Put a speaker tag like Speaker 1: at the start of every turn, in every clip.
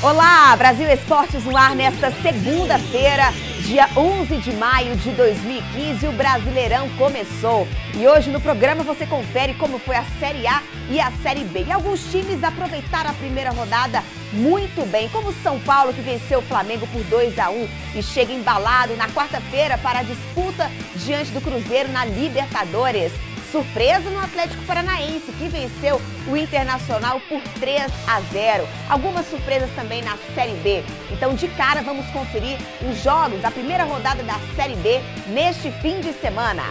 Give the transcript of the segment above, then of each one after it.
Speaker 1: Olá, Brasil Esportes no ar nesta segunda-feira, dia 11 de maio de 2015, o Brasileirão começou. E hoje no programa você confere como foi a Série A e a Série B. E alguns times aproveitaram a primeira rodada muito bem, como o São Paulo, que venceu o Flamengo por 2-1 e chega embalado na quarta-feira para a disputa diante do Cruzeiro na Libertadores. Surpresa no Atlético Paranaense, que venceu o Internacional por 3-0. Algumas surpresas também na Série B. Então, de cara, vamos conferir os jogos da primeira rodada da Série B neste fim de semana.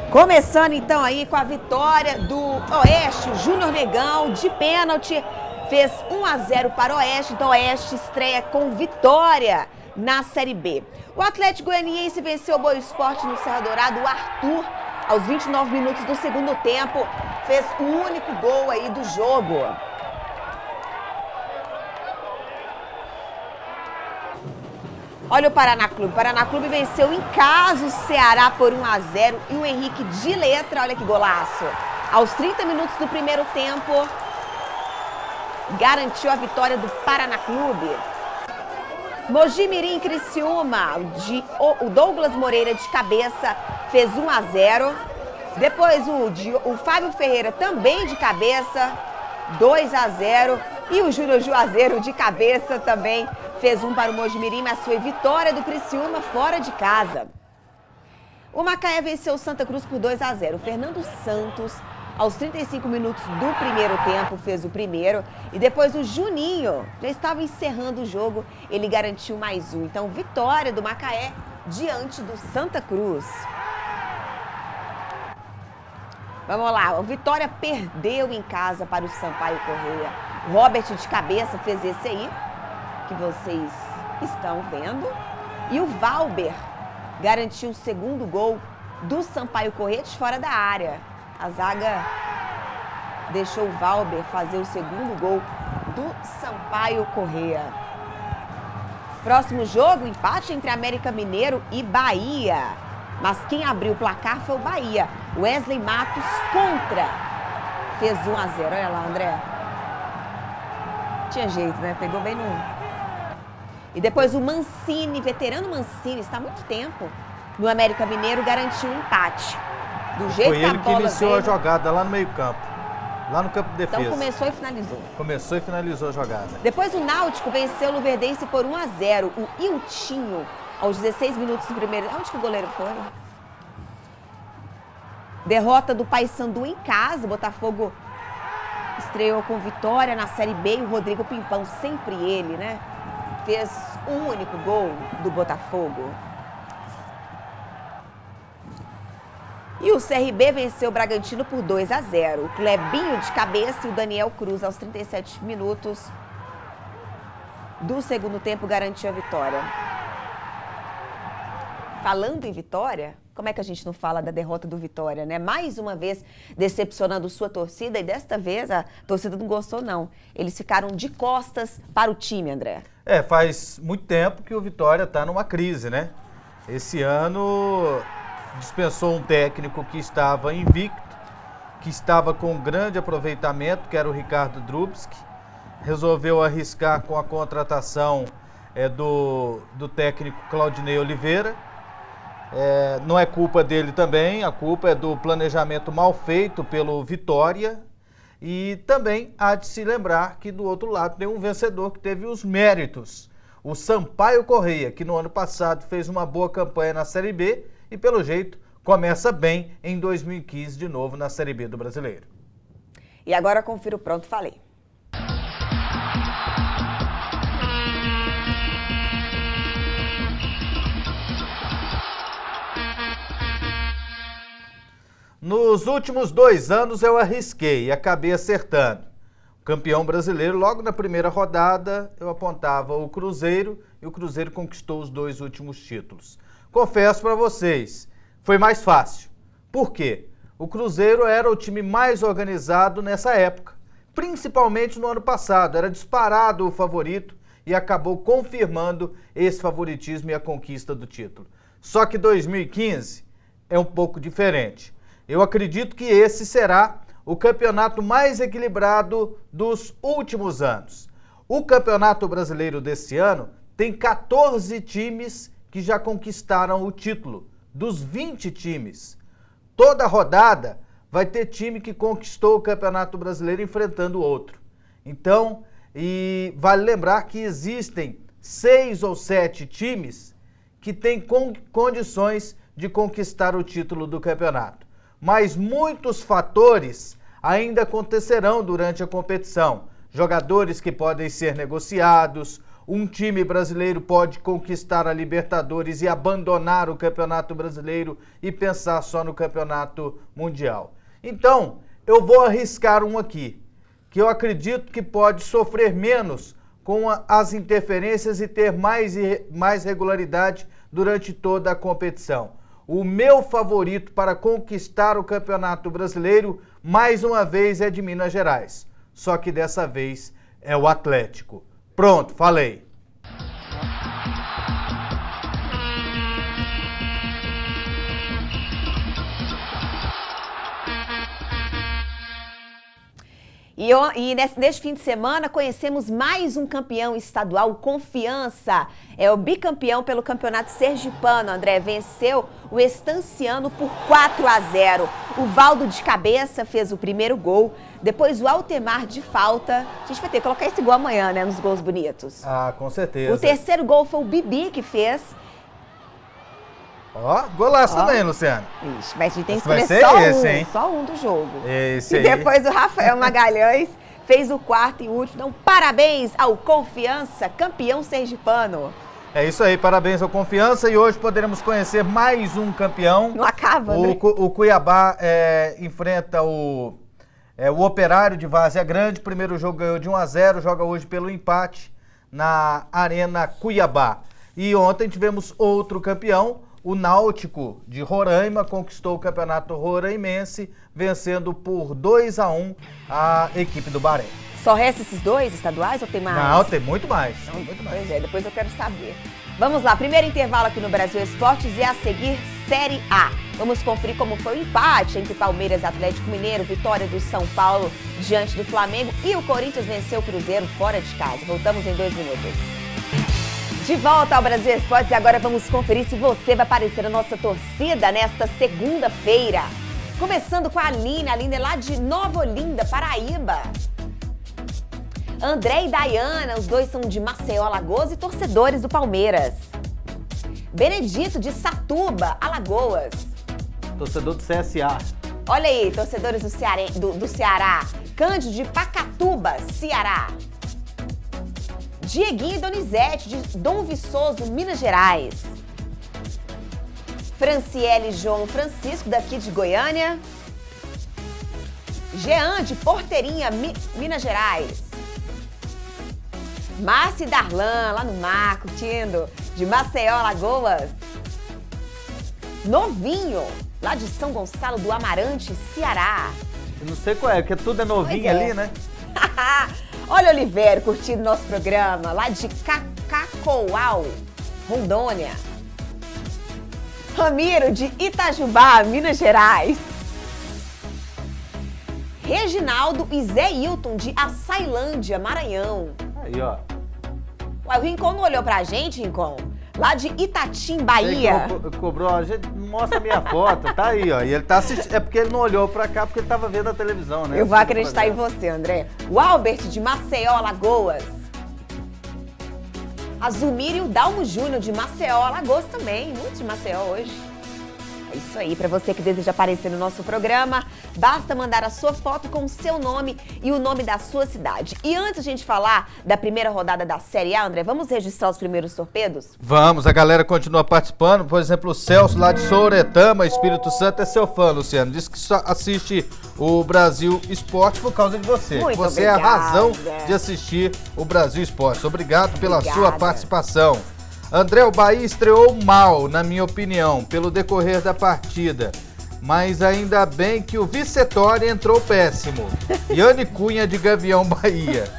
Speaker 1: Começando, então, aí com a vitória do Oeste, o Júnior Negão, de pênalti, fez 1-0 para o Oeste. Então, o Oeste estreia com vitória na Série B. O Atlético Goianiense venceu o Boa Esporte no Serra Dourado. O Arthur, aos 29 minutos do segundo tempo, fez o único gol aí do jogo. Olha o Paraná Clube. O Paraná Clube venceu em casa o Ceará por 1-0 e o Henrique de letra, olha que golaço. Aos 30 minutos do primeiro tempo, garantiu a vitória do Paraná Clube. Mogi Mirim Criciúma, o Douglas Moreira de cabeça fez 1-0. Depois o Fábio Ferreira também de cabeça, 2-0. E o Júnior Juazeiro de cabeça também fez 1 para o Mogi Mirim, mas foi vitória do Criciúma fora de casa. O Macaé venceu o Santa Cruz por 2-0. O Fernando Santos, aos 35 minutos do primeiro tempo, fez o primeiro. E depois o Juninho já estava encerrando o jogo, ele garantiu mais 1. Então, vitória do Macaé diante do Santa Cruz. Vamos lá, o Vitória perdeu em casa para o Sampaio Corrêa. O Robert de cabeça fez esse aí, que vocês estão vendo. E o Valber garantiu o segundo gol do Sampaio Corrêa de fora da área. A zaga deixou o Valber fazer o segundo gol do Sampaio Corrêa. Próximo jogo, empate entre América Mineiro e Bahia. Mas quem abriu o placar foi o Bahia. Wesley Matos contra. Fez 1-0. Olha lá, André. Tinha jeito, né? Pegou bem no... E depois o Mancini, veterano Mancini, está há muito tempo no América Mineiro, garantiu um empate. Do jeito
Speaker 2: foi
Speaker 1: que a
Speaker 2: ele que
Speaker 1: bola
Speaker 2: iniciou
Speaker 1: veio,
Speaker 2: a jogada lá no meio campo, lá no campo de defesa.
Speaker 1: Então começou e finalizou.
Speaker 2: Começou e finalizou a jogada.
Speaker 1: Depois o Náutico venceu o Luverdense por 1-0. O Iltinho, aos 16 minutos do primeiro... Onde que o goleiro foi? Derrota do Paysandu em casa. O Botafogo estreou com vitória na Série B. E o Rodrigo Pimpão, sempre ele, né? Fez um único gol do Botafogo. E o CRB venceu o Bragantino por 2-0. O Clebinho de cabeça e o Daniel Cruz, aos 37 minutos do segundo tempo, garantiu a vitória. Falando em vitória, como é que a gente não fala da derrota do Vitória, né? Mais uma vez decepcionando sua torcida, e desta vez a torcida não gostou, não. Eles ficaram de costas para o time, André.
Speaker 2: Faz muito tempo que o Vitória está numa crise, né? Esse ano dispensou um técnico que estava invicto, que estava com grande aproveitamento, que era o Ricardo Drubski. Resolveu arriscar com a contratação do técnico Claudinei Oliveira. Não é culpa dele também, a culpa é do planejamento mal feito pelo Vitória. E também há de se lembrar que do outro lado tem um vencedor que teve os méritos, o Sampaio Corrêa, que no ano passado fez uma boa campanha na Série B e, pelo jeito, começa bem em 2015 de novo na Série B do Brasileiro.
Speaker 1: E agora confira o Pronto Falei.
Speaker 2: Nos últimos 2 anos eu arrisquei e acabei acertando. O campeão brasileiro, logo na primeira rodada, eu apontava o Cruzeiro e o Cruzeiro conquistou os 2 últimos títulos. Confesso para vocês, foi mais fácil. Por quê? O Cruzeiro era o time mais organizado nessa época, principalmente no ano passado. Era disparado o favorito e acabou confirmando esse favoritismo e a conquista do título. Só que 2015 é um pouco diferente. Eu acredito que esse será o campeonato mais equilibrado dos últimos anos. O Campeonato Brasileiro desse ano tem 14 times que já conquistaram o título, dos 20 times. Toda rodada vai ter time que conquistou o Campeonato Brasileiro enfrentando o outro. Então, e vale lembrar que existem 6 ou 7 times que têm condições de conquistar o título do campeonato. Mas muitos fatores ainda acontecerão durante a competição. Jogadores que podem ser negociados, um time brasileiro pode conquistar a Libertadores e abandonar o Campeonato Brasileiro e pensar só no Campeonato Mundial. Então, eu vou arriscar um aqui, que eu acredito que pode sofrer menos com as interferências e ter mais regularidade durante toda a competição. O meu favorito para conquistar o Campeonato Brasileiro, mais uma vez, é de Minas Gerais. Só que dessa vez é o Atlético. Pronto, falei.
Speaker 1: E neste fim de semana conhecemos mais um campeão estadual, o Confiança. É o bicampeão pelo Campeonato Sergipano, André. Venceu o Estanciano por 4-0. O Valdo de cabeça fez o primeiro gol. Depois o Altemar de falta. A gente vai ter que colocar esse gol amanhã, né? Nos gols bonitos.
Speaker 2: Ah, com certeza.
Speaker 1: O terceiro gol foi o Bibi que fez.
Speaker 2: Ó, golaço também, Luciano.
Speaker 1: Ixi, mas a gente tem que
Speaker 2: Vai
Speaker 1: escolher
Speaker 2: ser
Speaker 1: só um do jogo.
Speaker 2: Esse
Speaker 1: e depois o Rafael Magalhães fez o quarto e último. Então, parabéns ao Confiança, campeão sergipano.
Speaker 2: É isso aí, parabéns ao Confiança. E hoje poderemos conhecer mais um campeão.
Speaker 1: Não acaba, né?
Speaker 2: O Cuiabá enfrenta o Operário de Várzea Grande. Primeiro jogo ganhou de 1-0, joga hoje pelo empate na Arena Cuiabá. E ontem tivemos outro campeão. O Náutico de Roraima conquistou o campeonato roraimense, vencendo por 2-1 a equipe do Bahrein.
Speaker 1: Só resta esses dois estaduais ou tem mais?
Speaker 2: Não, tem muito mais.
Speaker 1: Não, muito mais. Pois é, depois eu quero saber. Vamos lá, primeiro intervalo aqui no Brasil Esportes e a seguir Série A. Vamos conferir como foi o empate entre Palmeiras e Atlético Mineiro, vitória do São Paulo diante do Flamengo e o Corinthians venceu o Cruzeiro fora de casa. Voltamos em 2 minutos. De volta ao Brasil Esportes e agora vamos conferir se você vai aparecer na nossa torcida nesta segunda-feira. Começando com a Aline é lá de Nova Olinda, Paraíba. André e Dayana, os dois são de Maceió, Alagoas e torcedores do Palmeiras. Benedito de Satuba, Alagoas.
Speaker 2: Torcedor do CSA.
Speaker 1: Olha aí, torcedores do Ceará. Cândido de Pacatuba, Ceará. Dieguinho e Donizete, de Dom Viçoso, Minas Gerais. Franciele e João Francisco, daqui de Goiânia. Jean, de Porteirinha, Minas Gerais. Márcia e Darlan, lá no mar, curtindo, de Maceió, Alagoas. Novinho, lá de São Gonçalo do Amarante, Ceará.
Speaker 2: Eu não sei qual é, porque tudo é novinho ali, né?
Speaker 1: Olha, Oliveira, curtindo nosso programa, lá de Cacoal, Rondônia. Ramiro, de Itajubá, Minas Gerais. Reginaldo e Zé Hilton, de Açailândia, Maranhão.
Speaker 2: Aí, ó.
Speaker 1: Ué, o Rincon não olhou pra gente, Rincon? Lá de Itatim, Bahia.
Speaker 2: Cobrou, a gente mostra a minha foto, tá aí, ó. E ele tá assistindo, é porque ele não olhou pra cá, porque ele tava vendo a televisão, né?
Speaker 1: Eu vou acreditar em você, André. O Albert, de Maceió, Alagoas. A Zulmira e o Dalmo Júnior, de Maceió, Alagoas também. Muito de Maceió hoje. É isso aí, para você que deseja aparecer no nosso programa, basta mandar a sua foto com o seu nome e o nome da sua cidade. E antes de a gente falar da primeira rodada da Série A, André, vamos registrar os primeiros torpedos?
Speaker 2: Vamos, a galera continua participando. Por exemplo, o Celso, lá de Soretama, Espírito Santo, é seu fã, Luciano. Diz que só assiste o Brasil Esporte por causa de você.
Speaker 1: Muito
Speaker 2: você
Speaker 1: obrigada.
Speaker 2: É a razão de assistir o Brasil Esporte. Obrigado pela sua participação. André, o Bahia estreou mal, na minha opinião, pelo decorrer da partida. Mas ainda bem que o Vicetória entrou péssimo. Yane Cunha, de Gavião, Bahia.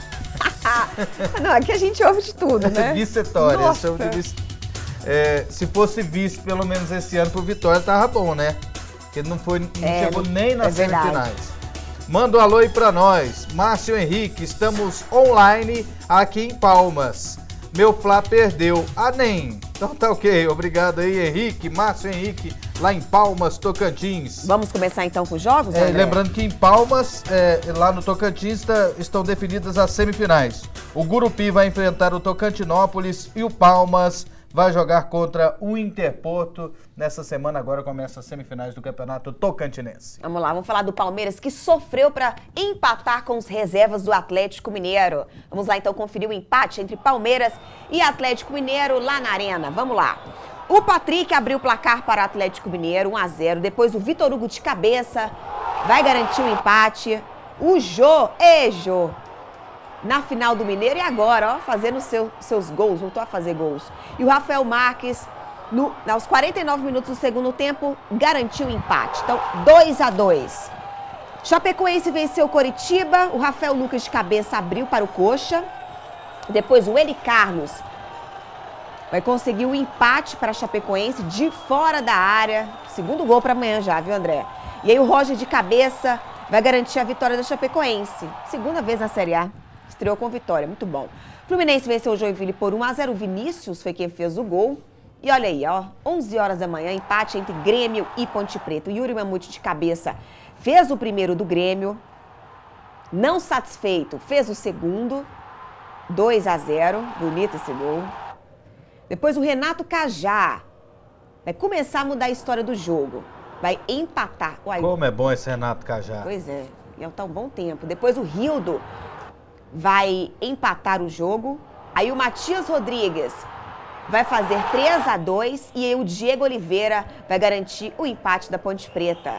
Speaker 1: Não, aqui a gente ouve de tudo, né?
Speaker 2: Vicetória.
Speaker 1: Nossa.
Speaker 2: Se fosse vice, pelo menos esse ano, pro Vitória, tava bom, né? Porque não chegou nem nas semifinais. Manda um alô aí pra nós. Márcio Henrique, estamos online aqui em Palmas. Meu Fla perdeu. Nem. Então tá ok. Obrigado aí, Henrique. Márcio Henrique, lá em Palmas, Tocantins.
Speaker 1: Vamos começar então com os jogos, André?
Speaker 2: Lembrando que em Palmas, lá no Tocantins, estão definidas as semifinais. O Gurupi vai enfrentar o Tocantinópolis e o Palmas vai jogar contra o Interporto. Nessa semana agora começa as semifinais do Campeonato Tocantinense.
Speaker 1: Vamos lá, vamos falar do Palmeiras, que sofreu para empatar com os reservas do Atlético Mineiro. Vamos lá então conferir o empate entre Palmeiras e Atlético Mineiro lá na Arena. Vamos lá. O Patrick abriu o placar para o Atlético Mineiro, 1-0. Depois o Vitor Hugo de cabeça vai garantir o empate. O Jô, na final do Mineiro e agora, ó, fazendo seus gols, voltou a fazer gols. E o Rafael Marques, aos 49 minutos do segundo tempo, garantiu o empate. Então, 2-2. Chapecoense venceu o Coritiba, o Rafael Lucas de cabeça abriu para o Coxa. Depois o Eli Carlos vai conseguir o empate para a Chapecoense de fora da área. Segundo gol para amanhã já, viu, André? E aí o Roger de cabeça vai garantir a vitória da Chapecoense. Segunda vez na Série A. Estreou com vitória, muito bom. Fluminense venceu o Joinville por 1-0. O Vinícius foi quem fez o gol. E olha aí, ó, 11 horas da manhã, empate entre Grêmio e Ponte Preta. O Yuri Mamute de cabeça fez o primeiro do Grêmio. Não satisfeito, fez o segundo. 2-0, bonito esse gol. Depois o Renato Cajá vai começar a mudar a história do jogo. Vai empatar. Uai,
Speaker 2: como é bom esse Renato Cajá.
Speaker 1: Pois é, e é um bom tempo. Depois o Rildo vai empatar o jogo. Aí o Matias Rodrigues vai fazer 3-2 e aí o Diego Oliveira vai garantir o empate da Ponte Preta.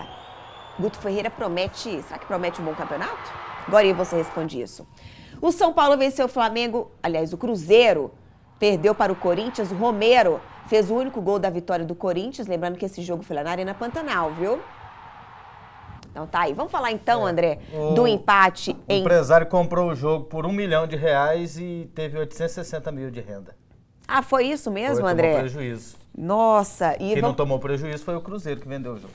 Speaker 1: Guto Ferreira promete, será que promete um bom campeonato? Agora aí você responde isso. O São Paulo venceu o Flamengo, aliás, o Cruzeiro perdeu para o Corinthians. O Romero fez o único gol da vitória do Corinthians, lembrando que esse jogo foi lá na Arena Pantanal, viu? Então tá aí. Vamos falar então, André, do empate
Speaker 2: O empresário comprou o jogo por R$1 milhão e teve 860 mil de renda.
Speaker 1: Ah, foi isso mesmo,
Speaker 2: Tomou
Speaker 1: André?
Speaker 2: prejuízo.
Speaker 1: Nossa. E
Speaker 2: Quem não tomou prejuízo foi o Cruzeiro que vendeu o jogo.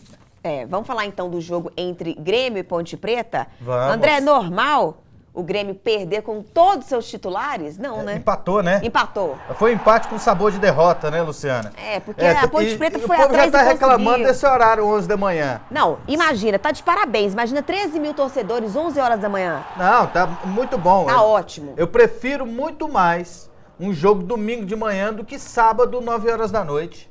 Speaker 1: Vamos falar então do jogo entre Grêmio e Ponte Preta?
Speaker 2: Vamos.
Speaker 1: André, é normal o Grêmio perder com todos os seus titulares? Não, né?
Speaker 2: Empatou, né?
Speaker 1: Empatou.
Speaker 2: Foi um empate com sabor de derrota, né, Luciana?
Speaker 1: Porque a Ponte Preta foi
Speaker 2: atrás e conseguiu. O povo já tá reclamando desse horário, 11 da manhã.
Speaker 1: Não, imagina, tá de parabéns. Imagina 13 mil torcedores, 11 horas da manhã.
Speaker 2: Não, tá muito bom.
Speaker 1: Tá ótimo.
Speaker 2: Eu prefiro muito mais um jogo domingo de manhã do que sábado, 9 horas da noite.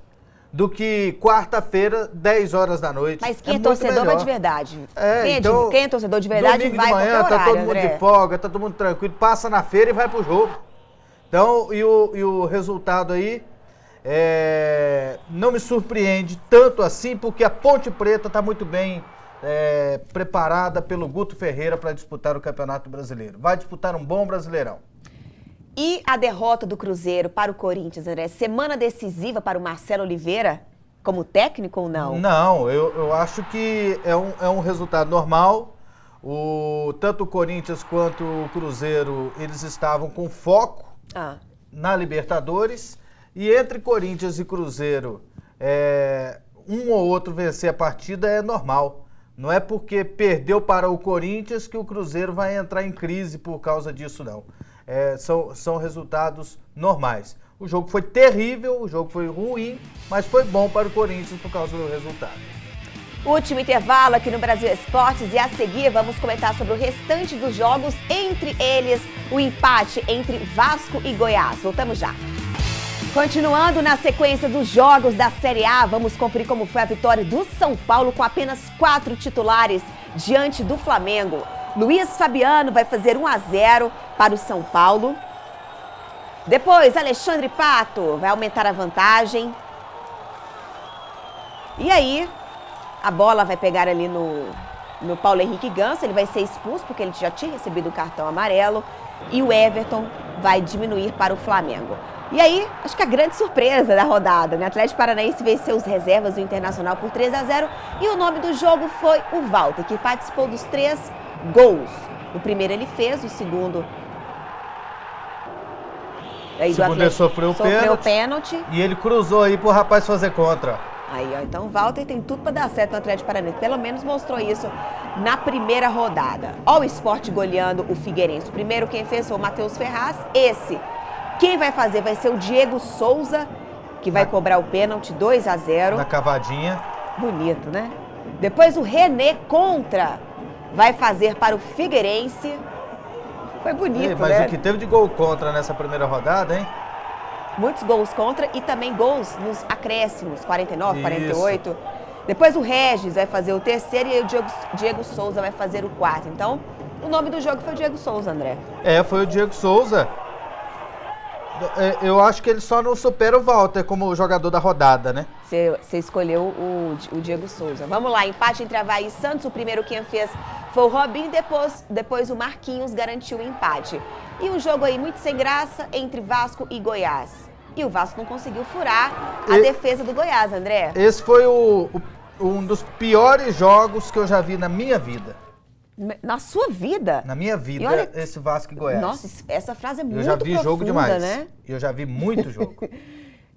Speaker 2: Do que quarta-feira, 10 horas da noite.
Speaker 1: Mas quem é torcedor vai de verdade. Quem é torcedor de verdade vai
Speaker 2: de manhã,
Speaker 1: qualquer horário,
Speaker 2: tá todo mundo
Speaker 1: André.
Speaker 2: de folga, tá todo mundo tranquilo, passa na feira e vai pro jogo. Então, e o resultado aí não me surpreende tanto assim, porque a Ponte Preta tá muito bem preparada pelo Guto Ferreira para disputar o Campeonato Brasileiro. Vai disputar um bom Brasileirão.
Speaker 1: E a derrota do Cruzeiro para o Corinthians, André? Semana decisiva para o Marcelo Oliveira como técnico ou não?
Speaker 2: Não, eu acho que é um resultado normal. Tanto o Corinthians quanto o Cruzeiro, eles estavam com foco na Libertadores. E entre Corinthians e Cruzeiro, um ou outro vencer a partida é normal. Não é porque perdeu para o Corinthians que o Cruzeiro vai entrar em crise por causa disso, não. São resultados normais. O jogo foi terrível, o jogo foi ruim, mas foi bom para o Corinthians por causa do resultado.
Speaker 1: Último intervalo aqui no Brasil Esportes e a seguir vamos comentar sobre o restante dos jogos, entre eles o empate entre Vasco e Goiás. Voltamos já. Continuando na sequência dos jogos da Série A, vamos conferir como foi a vitória do São Paulo com apenas 4 titulares diante do Flamengo. Luiz Fabiano vai fazer 1-0 para o São Paulo. Depois, Alexandre Pato vai aumentar a vantagem. E aí, a bola vai pegar ali no Paulo Henrique Ganso. Ele vai ser expulso porque ele já tinha recebido o cartão amarelo. E o Everton vai diminuir para o Flamengo. E aí, acho que a grande surpresa da rodada, né? Atlético Paranaense venceu os reservas do Internacional por 3-0. E o nome do jogo foi o Walter, que participou dos 3 gols. O primeiro ele fez, o segundo...
Speaker 2: O segundo ele sofreu o
Speaker 1: pênalti.
Speaker 2: E ele cruzou aí pro rapaz fazer contra.
Speaker 1: Aí, ó, então o Walter tem tudo para dar certo no Atlético Paranaense. Pelo menos mostrou isso na primeira rodada. Ó o Sport goleando o Figueirense. O primeiro quem fez foi o Matheus Ferraz. Quem vai fazer vai ser o Diego Souza, que vai cobrar o pênalti 2-0.
Speaker 2: Na cavadinha.
Speaker 1: Bonito, né? Depois o René vai fazer para o Figueirense. Foi bonito,
Speaker 2: mas
Speaker 1: né?
Speaker 2: o que teve de gol contra nessa primeira rodada, hein?
Speaker 1: Muitos gols contra e também gols nos acréscimos, 49,
Speaker 2: Isso.
Speaker 1: 48. Depois o Regis vai fazer o terceiro e aí o Diego Souza vai fazer o quarto. Então, o nome do jogo foi o Diego Souza, André.
Speaker 2: Foi o Diego Souza. Eu acho que ele só não supera o Walter como jogador da rodada, né?
Speaker 1: Você escolheu o Diego Souza. Vamos lá, empate entre Avaí e Santos. O primeiro quem fez foi o Robinho, depois o Marquinhos garantiu o empate. E um jogo aí muito sem graça entre Vasco e Goiás. E o Vasco não conseguiu furar a defesa do Goiás, André.
Speaker 2: Esse foi um dos piores jogos que eu já vi na minha vida.
Speaker 1: Na sua vida?
Speaker 2: Na minha vida,
Speaker 1: olha,
Speaker 2: esse Vasco e Goiás.
Speaker 1: Nossa, essa frase é muito
Speaker 2: Eu já vi
Speaker 1: profunda,
Speaker 2: jogo demais.
Speaker 1: né?
Speaker 2: Eu já vi muito jogo.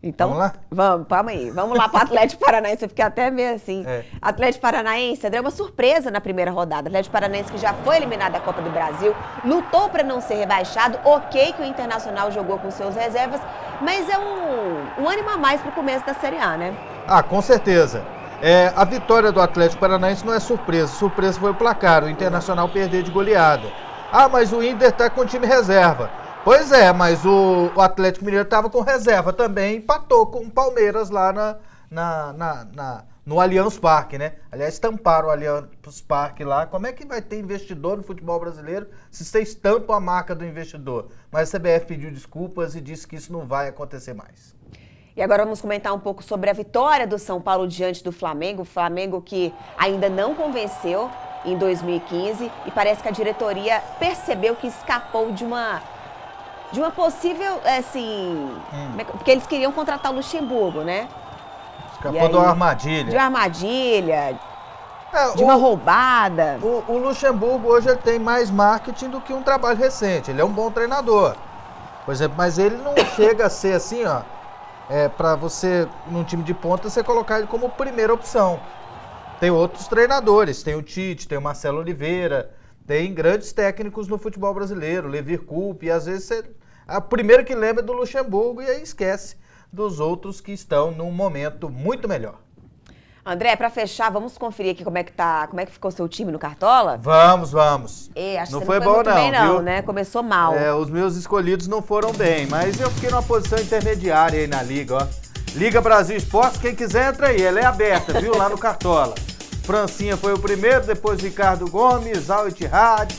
Speaker 1: Então,
Speaker 2: vamos lá?
Speaker 1: Calma aí. Vamos lá para o Atlético Paranaense. Eu fiquei até meio assim. Atlético Paranaense, André, uma surpresa na primeira rodada. Atlético Paranaense que já foi eliminado da Copa do Brasil, lutou para não ser rebaixado. Ok que o Internacional jogou com seus reservas, mas é um ânimo a mais para o começo da Série A, né?
Speaker 2: Com certeza. A vitória do Atlético Paranaense não é surpresa. Surpresa foi o placar, o Internacional perder de goleada. Mas o Inter está com time reserva. Pois é, mas o Atlético Mineiro estava com reserva também, empatou com o Palmeiras lá no Allianz Parque, né? Aliás, estamparam o Allianz Parque lá. Como é que vai ter investidor no futebol brasileiro se você estampa a marca do investidor? Mas a CBF pediu desculpas e disse que isso não vai acontecer mais.
Speaker 1: E agora vamos comentar um pouco sobre a vitória do São Paulo diante do Flamengo. O Flamengo que ainda não convenceu em 2015 e parece que a diretoria percebeu que escapou de uma possível, assim... Porque eles queriam contratar o Luxemburgo, né?
Speaker 2: Escapou de uma armadilha.
Speaker 1: De uma armadilha, de uma roubada.
Speaker 2: O Luxemburgo hoje ele tem mais marketing do que um trabalho recente. Ele é um bom treinador, por exemplo, mas ele não chega a ser assim, para você, num time de ponta, você colocar ele como primeira opção. Tem outros treinadores, tem o Tite, tem o Marcelo Oliveira, tem grandes técnicos no futebol brasileiro, Levir Coupe, e às vezes a primeira que lembra é do Luxemburgo e aí esquece dos outros que estão num momento muito melhor.
Speaker 1: André, para fechar, vamos conferir aqui como é que ficou seu time no Cartola?
Speaker 2: Vamos.
Speaker 1: Acho que
Speaker 2: não
Speaker 1: você
Speaker 2: foi
Speaker 1: não
Speaker 2: bom
Speaker 1: muito bem,
Speaker 2: viu?
Speaker 1: né? Começou mal.
Speaker 2: Os meus escolhidos não foram bem, mas eu fiquei numa posição intermediária aí na Liga, ó. Liga Brasil Esportes, quem quiser entra aí, ela é aberta, viu? Lá no Cartola. Francinha foi o primeiro, depois Ricardo Gomes, Al Ittihad,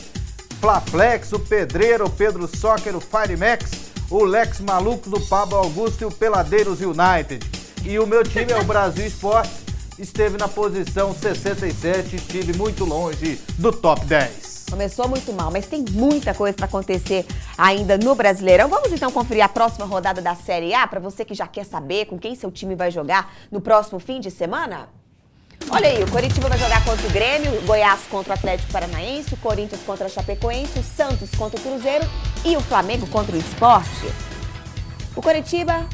Speaker 2: Flaflex, o Pedreiro, o Pedro Soccer, o Firemax, o Lex Malucos, o Pablo Augusto e o Peladeiros United. E o meu time é o Brasil Esportes, esteve na posição 67, estive muito longe do top 10.
Speaker 1: Começou muito mal, mas tem muita coisa para acontecer ainda no Brasileirão. Vamos então conferir a próxima rodada da Série A, para você que já quer saber com quem seu time vai jogar no próximo fim de semana? Olha aí, o Coritiba vai jogar contra o Grêmio, o Goiás contra o Atlético Paranaense, o Corinthians contra a Chapecoense, o Santos contra o Cruzeiro e o Flamengo contra o Sport. O Coritiba,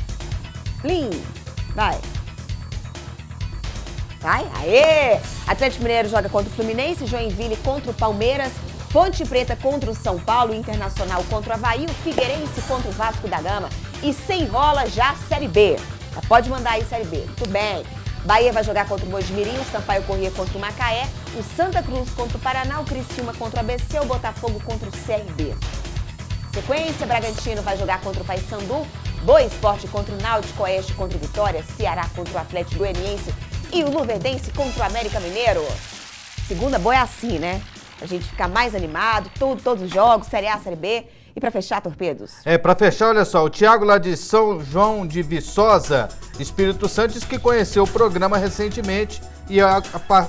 Speaker 1: vai, aê! Atlético Mineiro joga contra o Fluminense, Joinville contra o Palmeiras, Ponte Preta contra o São Paulo, Internacional contra o Avaí, o Figueirense contra o Vasco da Gama e sem rola já Série B. Já pode mandar aí Série B, muito bem. Bahia vai jogar contra o Mojimirim, o Sampaio Corrêa contra o Macaé, o Santa Cruz contra o Paraná, o Criciúma contra o ABC, o Botafogo contra o CRB. Sequência, Bragantino vai jogar contra o Paysandu, Boa Esporte contra o Náutico, Oeste contra o Vitória, Ceará contra o Atlético Goianiense e o Luverdense contra o América Mineiro. Segunda boa é assim, né? A gente fica mais animado, todos os jogos, Série A, Série B. E para fechar, Torpedos?
Speaker 2: Para fechar, olha só, o Thiago lá de São João de Viçosa, Espírito Santo, diz que conheceu o programa recentemente e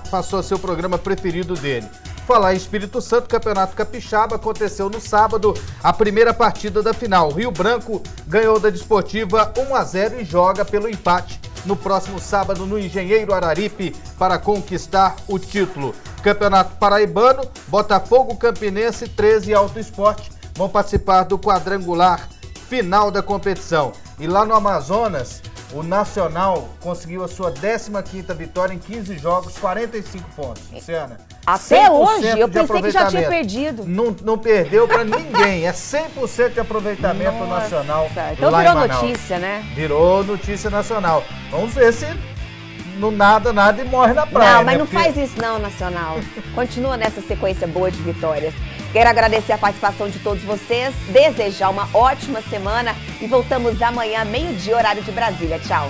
Speaker 2: passou a ser o programa preferido dele. Falar em Espírito Santo, Campeonato Capixaba, aconteceu no sábado a primeira partida da final. O Rio Branco ganhou da Desportiva 1-0 e joga pelo empate no próximo sábado no Engenheiro Araripe para conquistar o título. Campeonato Paraibano, Botafogo, Campinense, 13 e Alto Esporte vão participar do quadrangular final da competição. E lá no Amazonas, O Nacional conseguiu a sua 15ª vitória em 15 jogos, 45 pontos, Luciana.
Speaker 1: Até
Speaker 2: 100%
Speaker 1: hoje? Eu
Speaker 2: de
Speaker 1: pensei que já tinha
Speaker 2: aproveitamento.
Speaker 1: perdido.
Speaker 2: Não perdeu pra ninguém. É 100% de aproveitamento do Nacional.
Speaker 1: Então
Speaker 2: lá
Speaker 1: virou
Speaker 2: em Manaus.
Speaker 1: notícia, né?
Speaker 2: Virou notícia nacional. Vamos ver se não nada e morre na praia.
Speaker 1: Não, mas
Speaker 2: né?
Speaker 1: não
Speaker 2: Porque
Speaker 1: faz isso não, Nacional. Continua nessa sequência boa de vitórias. Quero agradecer a participação de todos vocês, desejar uma ótima semana e voltamos amanhã, meio-dia, horário de Brasília. Tchau.